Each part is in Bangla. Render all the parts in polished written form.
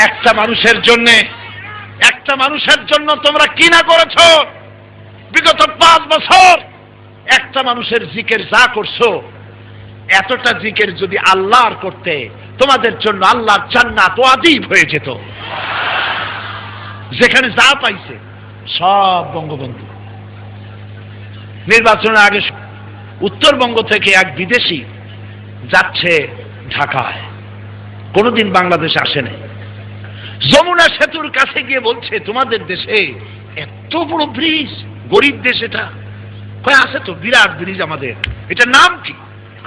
একটা মানুষের জন্য তোমরা কি না করেছো বিগত 5 বছর। একটা মানুষের জিকির যা করছো, এতটা জিকির যদি আল্লাহর করতে, তোমাদের জন্য আল্লাহর জান্নাত ওয়াজিব হয়ে যেত। যেখানে যা পাইছে সব বঙ্গবন্ধু। নির্বাচনের আগে উত্তরবঙ্গ থেকে এক বিদেশি যাচ্ছে ঢাকায়, কোনোদিন বাংলাদেশে আসেনি। যমুনা সেতুর কাছে গিয়ে বলছে, তোমাদের দেশে এত বড় ব্রিজ, গরিব দেশ এটা। কয় আছে তো, বিরাট ব্রিজ আমাদের। এটার নাম কি?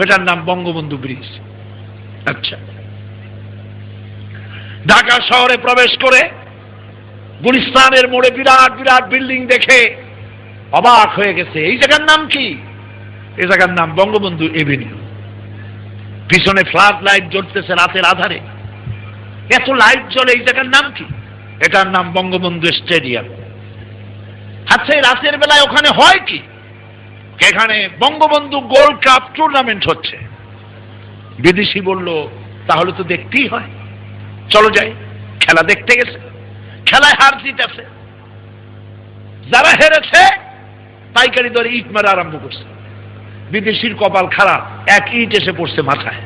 এটার নাম বঙ্গবন্ধু ব্রিজ। আচ্ছা, ঢাকা শহরে প্রবেশ করে গুলিস্তানের মোড়ে বিরাট বিরাট বিল্ডিং দেখে অবাক হয়ে গেছে। এই জায়গার নাম কি? এই জায়গার নাম বঙ্গবন্ধু এভিনিউ। পিছনে ফ্লাড লাইট জ্বলতেছে রাতের আধারে, এত লাইট জ্বলে। এই জায়গার নাম কি? এটার নাম বঙ্গবন্ধু স্টেডিয়াম। আচ্ছা, রাতের বেলায় ওখানে হয় কি? এখানে বঙ্গবন্ধু গোল্ড কাপ টুর্নামেন্ট হচ্ছে। বিদেশি বলল, তাহলে তো দেখতেই হয়, চলো যাই। খেলা দেখতে গেছে, খেলায় হার জিত আছে। যারা হেরেছে পাইকারি দরে ইট মারা আরম্ভ করছে। বিদেশির কপাল খারাপ, এক ইট এসে পড়ছে মাথায়,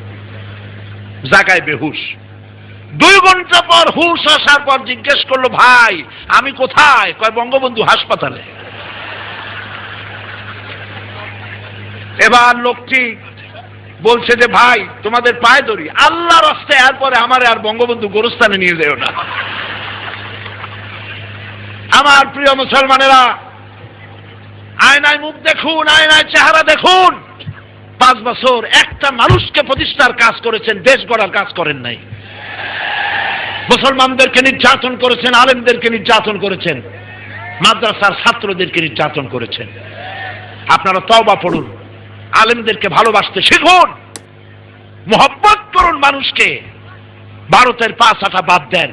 জাগায় বেহুশ। 2 ঘন্টা পর হুশ আসার পর জিজ্ঞেস করলো, ভাই আমি কোথায়? কয় বঙ্গবন্ধু হাসপাতালে। এবার লোকটি বলছে যে, ভাই তোমাদের পায়ে ধরি, আল্লাহর রাস্তে, এরপরে আমারে আর বঙ্গবন্ধু গোরস্থানে নিয়ে যেও না। আমার প্রিয় মুসলমানেরা, আয়নায় মুখ দেখুন, আয়নায় চেহারা দেখুন। 5 বছর একটা মানুষকে প্রতিষ্ঠার কাজ করেছেন, দেশ গড়ার কাজ করেন নাই। মুসলমানদেরকে নির্যাতন করেছেন, আলেমদেরকে নির্যাতন করেছেন, মাদ্রাসার ছাত্রদেরকে নির্যাতন করেছেন। আপনারা তওবা পড়ুন, আলেমদেরকে ভালোবাসতে শিখুন, মহব্বত করুন মানুষকে। ভারতের 5 আটা বাদ দেন।